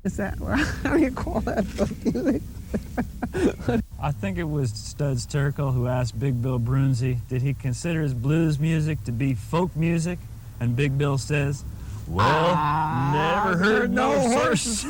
Is that, how do you call that folk music? I think it was Studs Terkel who asked Big Bill Brunzi, did he consider his blues music to be folk music? And Big Bill says, well, never heard no horse.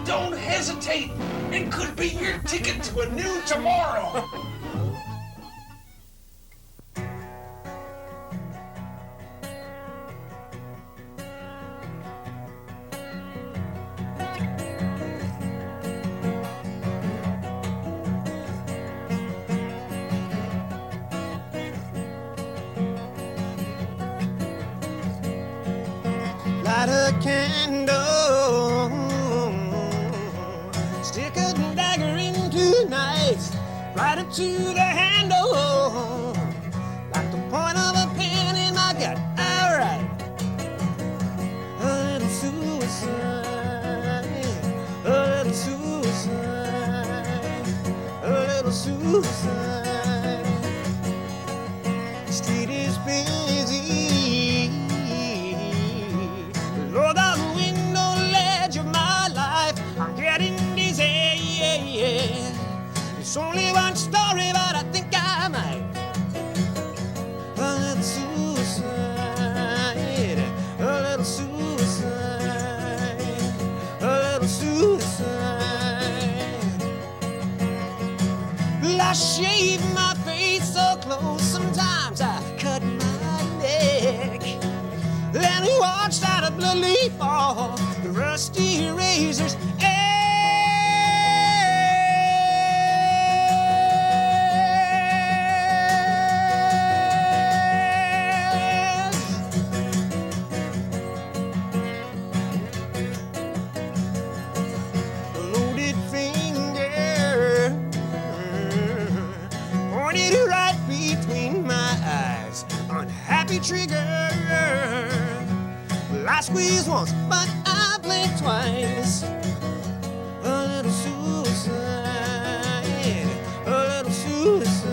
Don't hesitate. It could be your ticket to a new tomorrow. Light a candle, stick a dagger into the night, right up to the handle, like the point of a pen in my gut. All right, a little suicide, a little suicide, a little suicide. The street is busy. Look out the window ledge of my life. I'm getting dizzy. It's only one story, but I think I might. A little suicide, a little suicide, a little suicide. Well, I shave my face so close, sometimes I cut my neck. Then he watched out a blood leaf off the rusty razor's edge. A loaded finger pointed right between my eyes. Unhappy trigger. Well, I squeezed once, but I blinked twice. A little suicide, a little suicide,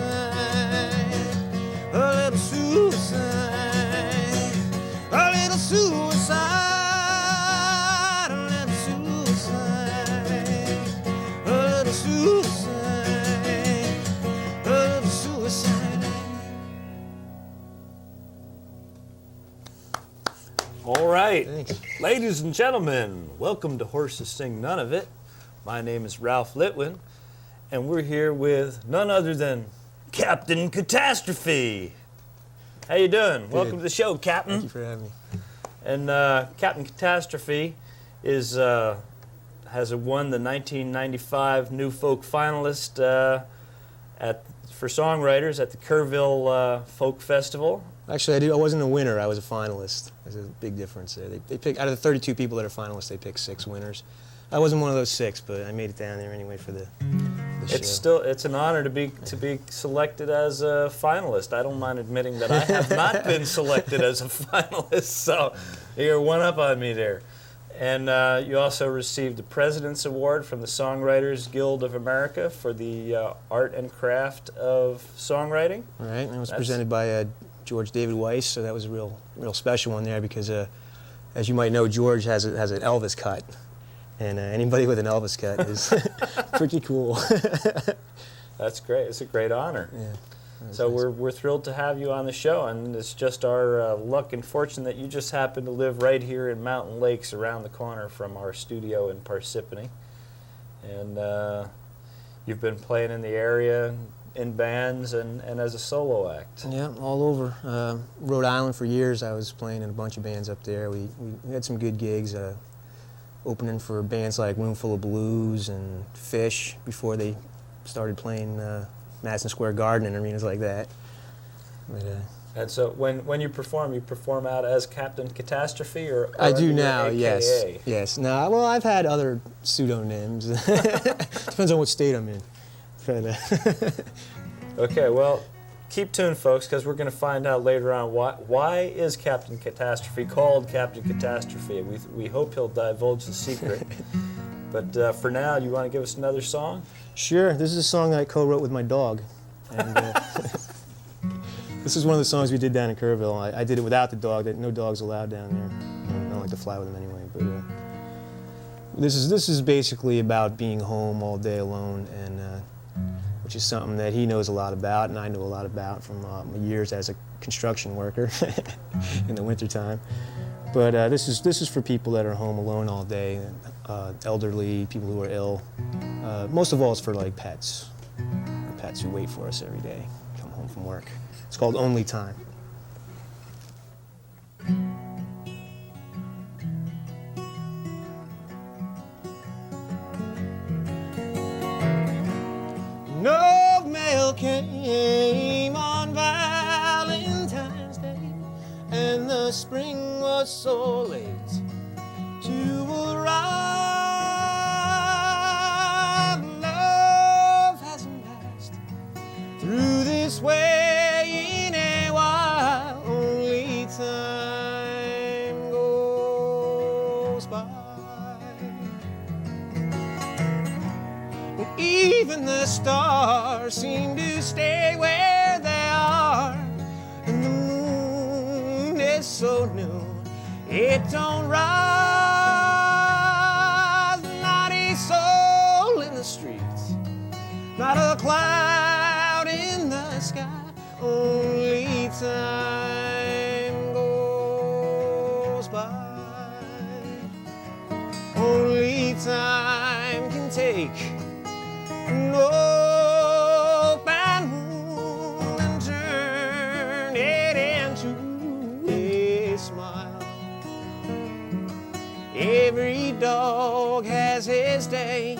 a little suicide, a little suicide, a little suicide, a little suicide, a little suicide. All right, Thanks. ladies and gentlemen, welcome to Horses Sing None of It. My name is Ralph Litwin, and we're here with none other than Captain Catastrophe. How you doing? Welcome to the show, Captain. Thank you for having me. And Captain Catastrophe is has won the 1995 New Folk Finalist for Songwriters at the Kerrville Folk Festival. Actually, I wasn't a winner. I was a finalist. There's a big difference there. They pick out of the 32 people that are finalists, they pick 6 winners. I wasn't one of those 6, but I made it down there anyway for the show. It's an honor to be selected as a finalist. I don't mind admitting that I have not been selected as a finalist, so you're one up on me there. And you also received the President's Award from the Songwriters Guild of America for the art and craft of songwriting. All right, and it was presented by George David Weiss, so that was a real special one there because, as you might know, George has an Elvis cut, and anybody with an Elvis cut is pretty cool. That's great. It's a great honor. Yeah. So we're thrilled to have you on the show, and it's just our luck and fortune that you just happen to live right here in Mountain Lakes, around the corner from our studio in Parsippany, and you've been playing in the area in bands and as a solo act. Yeah, all over. Rhode Island for years. I was playing in a bunch of bands up there. We had some good gigs, opening for bands like Roomful of Blues and Fish before they started playing Madison Square Garden and arenas like that. But, And so when you perform out as Captain Catastrophe, or I do under your now, yes. AKA? Yes. No, well, I've had other pseudonyms. Depends on what state I'm in. But, Okay, well, keep tuned, folks, because we're going to find out later on why is Captain Catastrophe called Captain Catastrophe. We hope he'll divulge the secret. But for now, you want to give us another song? sure, this is a song that I co-wrote with my dog. And, this is one of the songs we did down in Kerrville. I did it without the dog. No dogs allowed down there. I don't like to fly with them anyway. But this is basically about being home all day alone, and which is something that he knows a lot about, and I know a lot about from my years as a construction worker in the wintertime. But this is for people that are home alone all day, elderly, people who are ill. Most of all, it's for like pets, or pets who wait for us every day, come home from work. It's called Only Time. No mail came on Valentine's Day, and the spring was so late to arrive. Love hasn't passed through this way in a while. Only time goes by. Even the stars seem to stay where they are, and the moon is so new it don't rise. Not a soul in the streets, not a cloud in the sky. Only time goes by. Only time can take an open wound and turn it into a smile. Every dog has his day,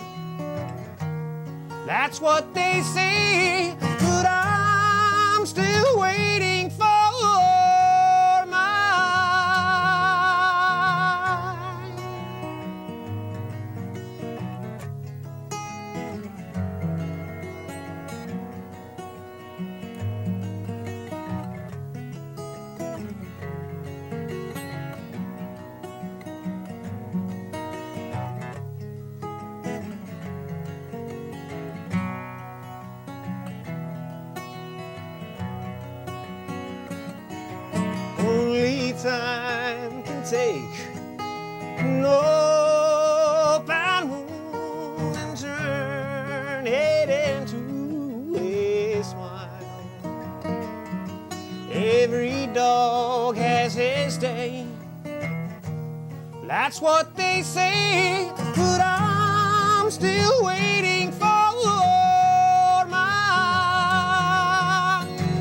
that's what they say, but I'm still waiting for mine. Only time can take an open wound and turn it into a smile. Every dog has his day, that's what they say, but I'm still waiting for mine.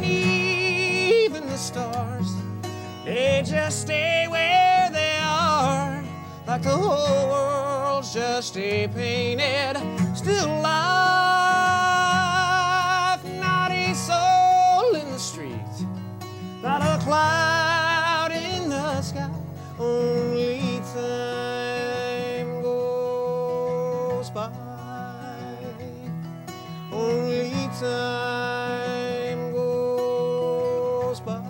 Even the stars, they just stay where they are, like the whole world's just a painted still life. Not a soul in the street, not a cloud in the sky. Only time goes by. Only time goes by.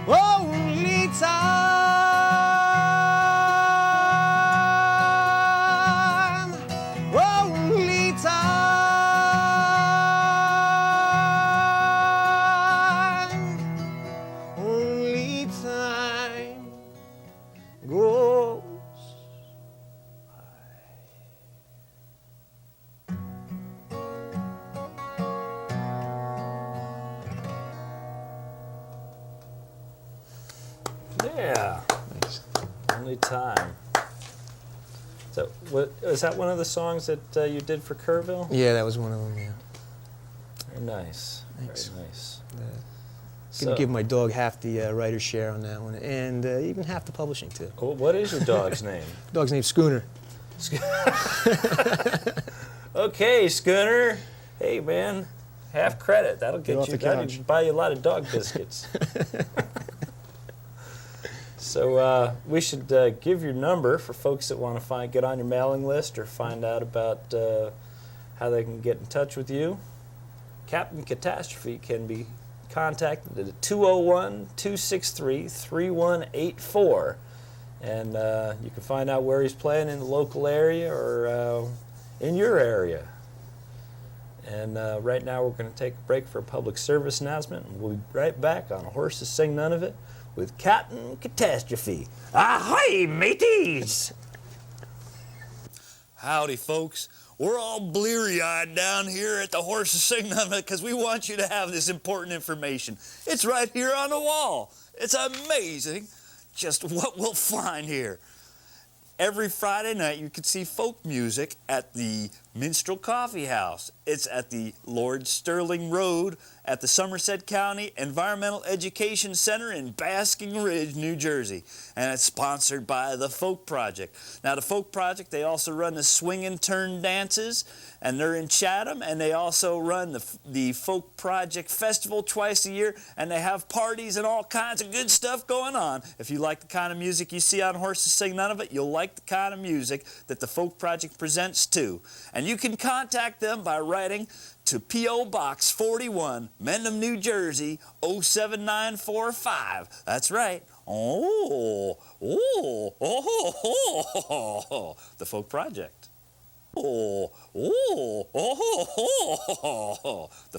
Only time, only time, only time goes. Yeah. Thanks. Only Time. So, is that one of the songs that you did for Kerrville? Yeah, that was one of them, yeah. Very nice. Thanks. Very nice. Gonna give my dog half the writer's share on that one, and even half the publishing too. What is your dog's name? Dog's name's Schooner. Okay, Schooner. Hey, man, half credit. That'll Get off get you. the That'll couch. buy you a lot of dog biscuits. So we should give your number for folks that want to get on your mailing list or find out about how they can get in touch with you. Captain Catastrophe can be contacted at 201-263-3184. And you can find out where he's playing in the local area or in your area. And right now we're going to take a break for a public service announcement, and we'll be right back on Horses Sing None of It with Captain Catastrophe. Ahoy, mateys! Howdy, folks. We're all bleary-eyed down here at the Horses Sing None of It because we want you to have this important information. It's right here on the wall. It's amazing just what we'll find here. Every Friday night you can see folk music at the Minstrel Coffee House. It's at the Lord Sterling Road at the Somerset County Environmental Education Center in Basking Ridge, New Jersey. And it's sponsored by the Folk Project. Now the Folk Project, they also run the Swing and Turn dances, and they're in Chatham, and they also run the Folk Project Festival twice a year, and they have parties and all kinds of good stuff going on. If you like the kind of music you see on Horses Sing None of It, you'll like the kind of music that the Folk Project presents too. And you can contact them by writing to P.O. Box 41, Mendham, New Jersey, 07945. That's right. The Folk Project. The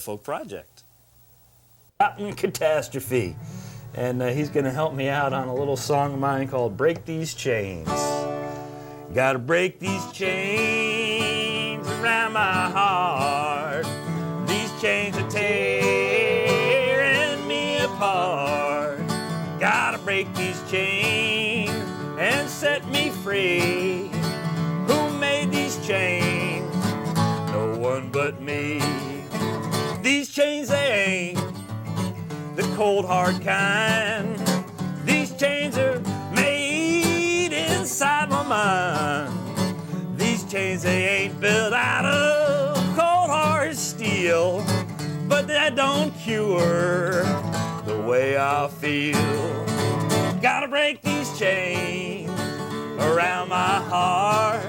Folk Project. Captain Catastrophe. And he's going to help me out on a little song of mine called Break These Chains. Gotta break these chains around my heart. These chains are tearing me apart. Gotta break these chains and set me free. Who made these chains? No one but me. These chains, they ain't the cold hard kind. These chains are made inside my mind. These chains, they ain't built out of cold hard steel, but that don't cure the way I feel. Gotta break these chains around my heart.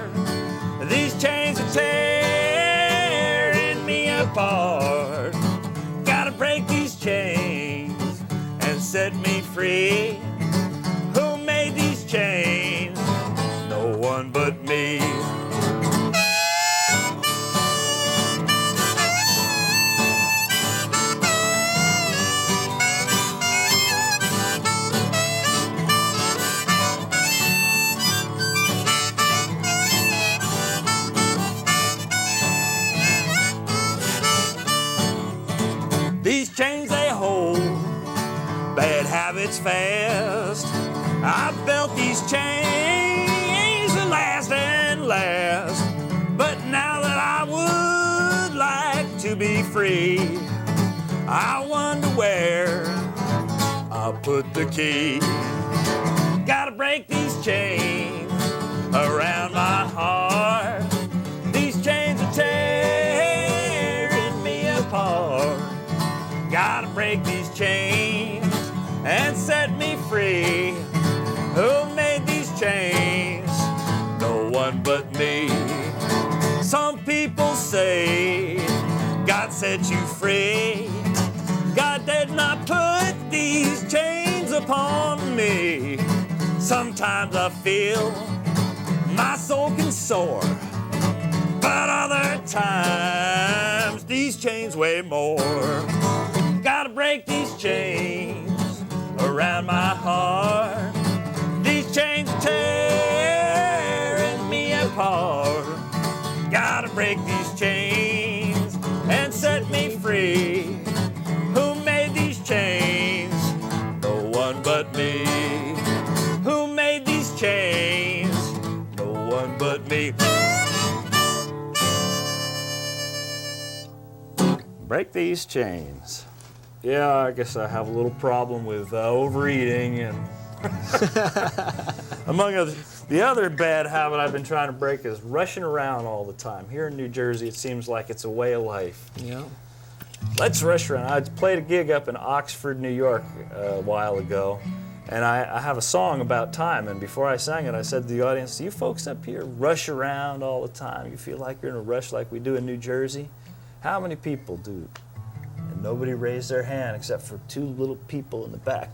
These chains are tearing me apart. Gotta break these chains and set me free. Who made these chains? No one but me. These chains, they hold bad habits fast. I felt these chains to last and last. But now that I would like to be free, I wonder where I put the key. Gotta break these chains around my heart. These chains are tearing me apart. Gotta break these chains and set me free. Who made these chains? No one but me. Some people say God set you free. God did not put these chains upon me. Sometimes I feel my soul can soar, but other times these chains weigh more. Gotta break these chains around my heart. These chains are tearing me apart. Gotta break these chains and set me free. Who made these chains? No one but me. Who made these chains? No one but me. Break these chains. Yeah, I guess I have a little problem with overeating and among other The other bad habit I've been trying to break is rushing around all the time. Here in New Jersey, it seems like it's a way of life. Yeah. Let's rush around. I played a gig up in Oxford, New York a while ago, and I have a song about time, and before I sang it, I said to the audience, you folks up here rush around all the time. You feel like you're in a rush like we do in New Jersey? How many people do? And nobody raised their hand except for two little people in the back.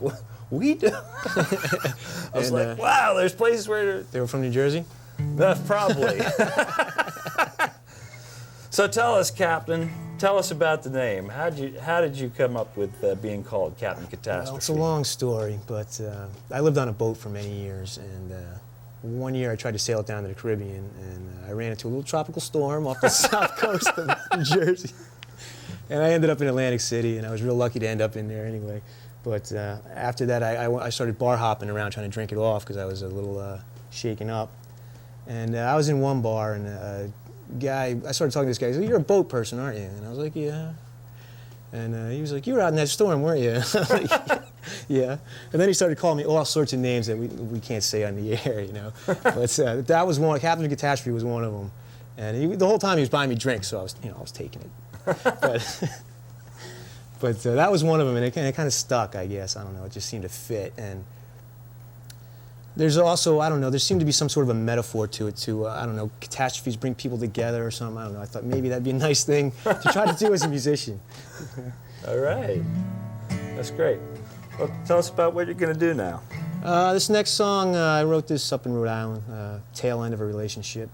We do. I was like, wow, there's places where... They were from New Jersey? Probably. So tell us, Captain, tell us about the name. How did you come up with being called Captain Catastrophe? Well, it's a long story, but I lived on a boat for many years, and one year I tried to sail it down to the Caribbean, and I ran into a little tropical storm off the south coast of New Jersey. And I ended up in Atlantic City, and I was real lucky to end up in there anyway. But after that, I started bar hopping around trying to drink it off because I was a little shaken up. And I was in one bar, and a guy, I started talking to this guy. He said, "You're a boat person, aren't you?" And I was like, "Yeah." And he was like, "You were out in that storm, weren't you?" I was like, "Yeah." And then he started calling me all sorts of names that we can't say on the air, you know. But that was one. Captain Catastrophe was one of them. And the whole time he was buying me drinks, so I was taking it. But that was one of them, and it kind of stuck, I guess. I don't know, it just seemed to fit. And there's also, I don't know, there seemed to be some sort of a metaphor to it, too. I don't know, catastrophes bring people together or something. I don't know, I thought maybe that'd be a nice thing to try to do as a musician. All right. That's great. Well, tell us about what you're going to do now. This next song, I wrote this up in Rhode Island, tail end of a relationship.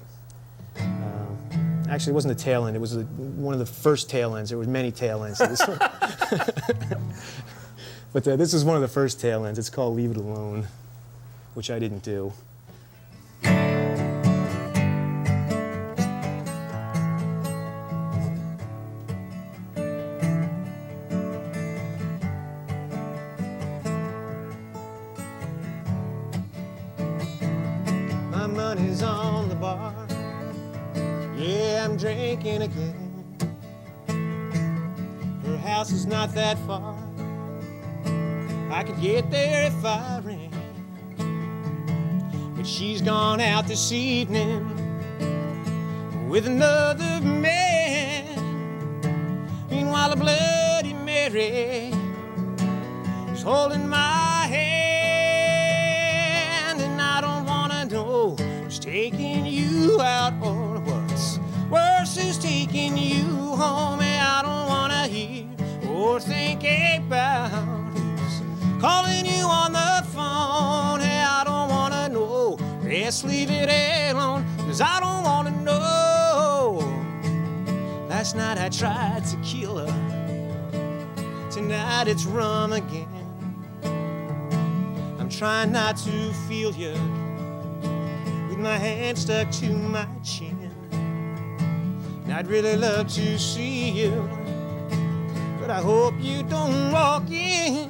Actually, it wasn't the tail end. It was one of the first tail ends. There were many tail ends to this one. But this was one of the first tail ends. It's called Leave It Alone, which I didn't do. My money's on the bar. Yeah, I'm drinking again. Her house is not that far. I could get there if I ran. But she's gone out this evening with another man. Meanwhile, a Bloody Mary is holding my hand. And I don't wanna know who's taking you out or what's worse is taking you home. And I don't wanna hear or think about who's calling you on the phone. Hey, I don't wanna know. Let's leave it alone, 'cause I don't wanna know. Last night I tried to kill her. Tonight it's rum again. I'm trying not to feel you with my hand stuck to my chin. And I'd really love to see you, but I hope you don't walk in.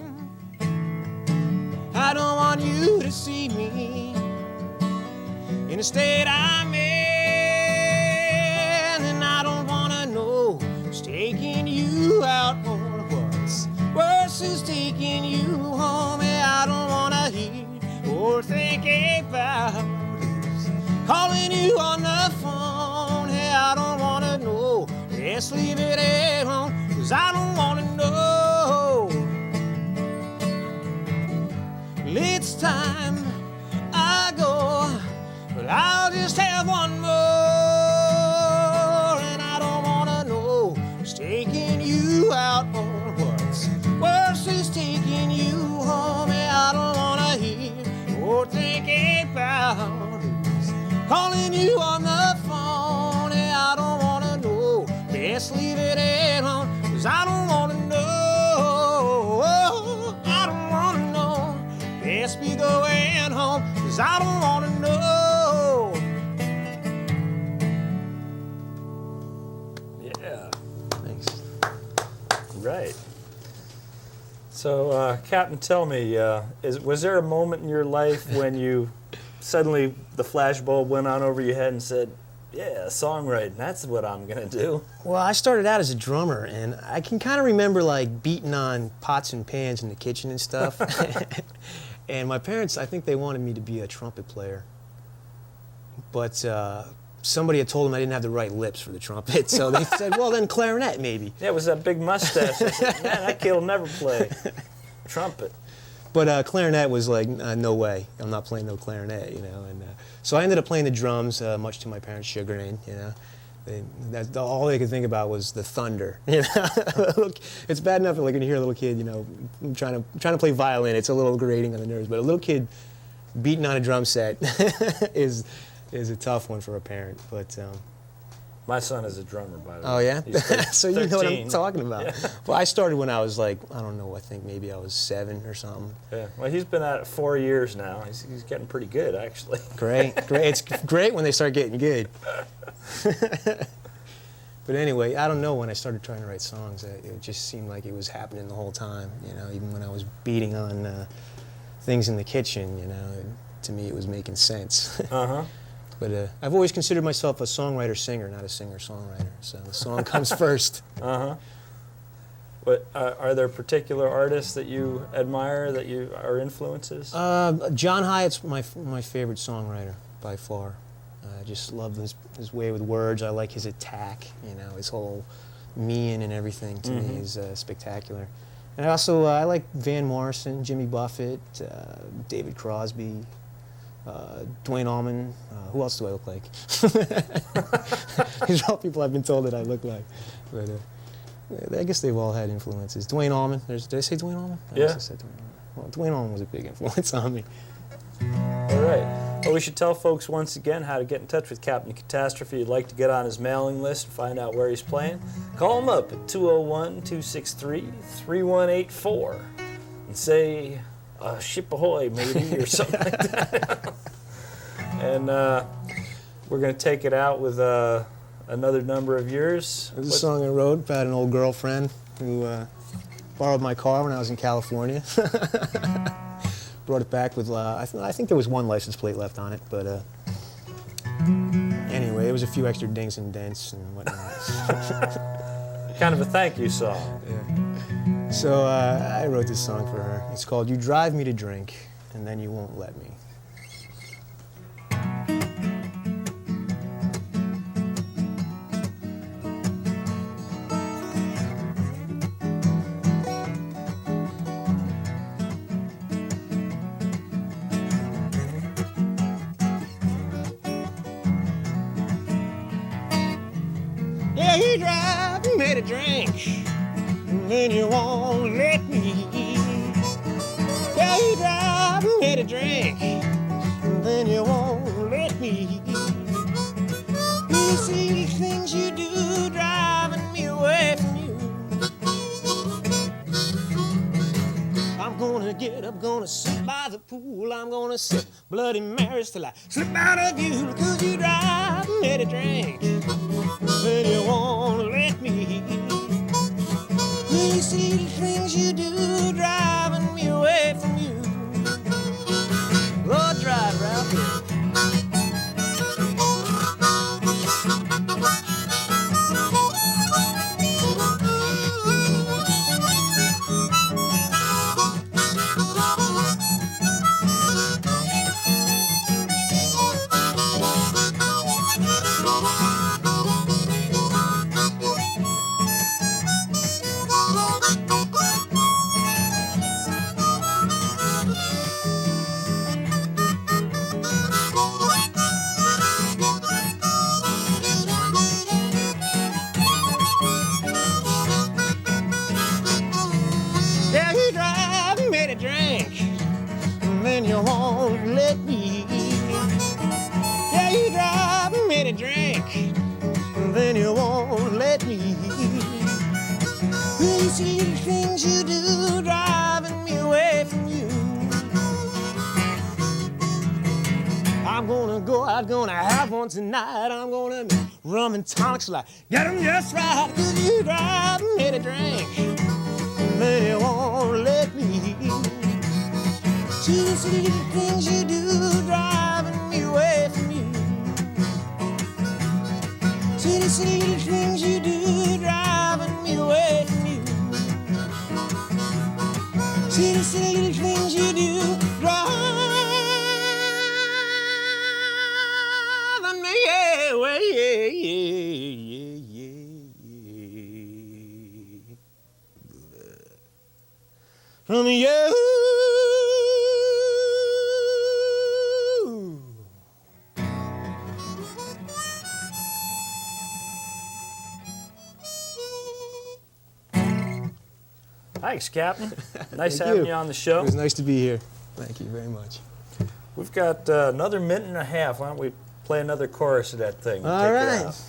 I don't want you to see me in the state I'm in. And I don't wanna know who's taking you out or what's worse is taking you home. And I don't wanna hear or think about who's calling you on the phone. Hey, I don't wanna know. Let's leave it alone, 'cause I don't wanna know. It's time I go, but I'll just have one more. And I don't wanna know who's taking you out or what's worse is taking you home. And I don't wanna hear or think about who's calling you on the phone. And I don't wanna know. Let's leave it alone, 'cause I don't wanna know. I don't wanna know. Let's be going home, 'cause I don't wanna know. Yeah. Thanks. Right. So, Captain, tell me, was there a moment in your life when you suddenly the flashbulb went on over your head and said, "Yeah, songwriting, that's what I'm gonna do"? Well, I started out as a drummer, and I can kind of remember like beating on pots and pans in the kitchen and stuff. And my parents, I think they wanted me to be a trumpet player. but somebody had told him I didn't have the right lips for the trumpet, so they said, well, then clarinet maybe. Yeah, it was that big mustache. I said, man, that kid will never play trumpet. But clarinet was like, no way, I'm not playing no clarinet, you know. And so I ended up playing the drums, much to my parents' chagrin, you know. All they could think about was the thunder, you know. It's bad enough like when you hear a little kid, you know, trying to play violin. It's a little grating on the nerves, but a little kid beating on a drum set is a tough one for a parent. But My son is a drummer, by the way. oh yeah, He's so you know what I'm 13. talking about. Yeah. Well, I started when I was like, I don't know, I think maybe I was 7 or something. Yeah. Well, he's been at it 4 years now. He's getting pretty good, actually. Great. It's great when they start getting good. But anyway, I don't know, when I started trying to write songs, it just seemed like it was happening the whole time, you know, even when I was beating on things in the kitchen, you know, to me it was making sense. Uh-huh. But I've always considered myself a songwriter-singer, not a singer-songwriter, so the song comes first. Uh-huh. But are there particular artists that you admire, that you are influences? John Hyatt's my favorite songwriter by far. I just love his way with words. I like his attack, you know, his whole mean and everything to me is spectacular. And I like Van Morrison, Jimmy Buffett, David Crosby, Duane Allman. Who else do I look like? These are all people I've been told that I look like. But I guess they've all had influences. Duane Allman. Did I say Duane Allman? Yeah. I guess I said Duane Allman. Well, Duane Allman was a big influence on me. All right. Well, we should tell folks once again how to get in touch with Captain Catastrophe. If you'd like to get on his mailing list and find out where he's playing, call him up at 201-263-3184 and say, ship ahoy, matey, or something like that. And we're going to take it out with another number of yours. There's a song I wrote about an old girlfriend who borrowed my car when I was in California. Brought it back with, I think there was one license plate left on it, but anyway, there was a few extra dings and dents and whatnot. Kind of a thank you song. Yeah. So I wrote this song for her. It's called You Drive Me to Drink, and Then You Won't Let Me. Yeah, you drive me to drink, and then you won't let me. Yeah, you drive me to drink, and then you won't let me. You see the things you do driving me away from you. I'm gonna get up, gonna sit by the pool. I'm gonna sip Bloody Marys till I slip out of you. 'Cause you drive me to drink, then you won't let me. You see the things you do driving me away from you. Lord, drive right here. Yeah, you drive me to drink, and then you won't let me. Yeah, you drive me to drink, and then you won't let me. You see the things you do driving me away from you. I'm gonna go out, gonna have one tonight. I'm gonna make rum and tonics like get 'em just right. 'Cause you drive me to drink, then you won't let me. See the things you do driving me away from you. See the things you do driving me away from you. See the things you do driving from you. Thanks, Captain. Nice Thank having you. you on the show. It was nice to be here. Thank you very much. We've got another minute and a half. Why don't we play another chorus of that thing? All Take it right. out.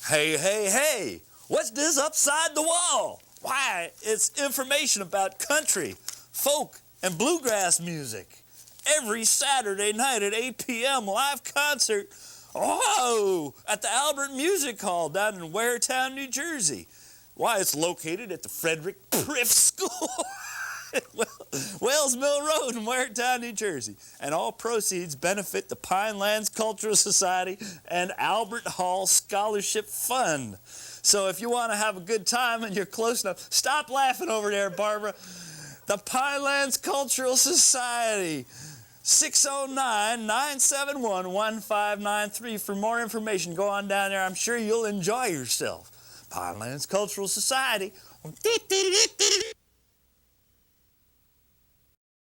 Hey, hey, hey, what's this upside the wall? Why, it's information about country, folk, and bluegrass music. Every Saturday night at 8 p.m. live concert, at the Albert Music Hall down in Waretown, New Jersey. Why, it's located at the Frederick Priff School. Wales Mill Road in Waretown, New Jersey. And all proceeds benefit the Pinelands Cultural Society and Albert Hall Scholarship Fund. So if you want to have a good time and you're close enough, stop laughing over there, Barbara. The Pinelands Cultural Society, 609-971-1593. For more information, go on down there. I'm sure you'll enjoy yourself. Pinelands Cultural Society.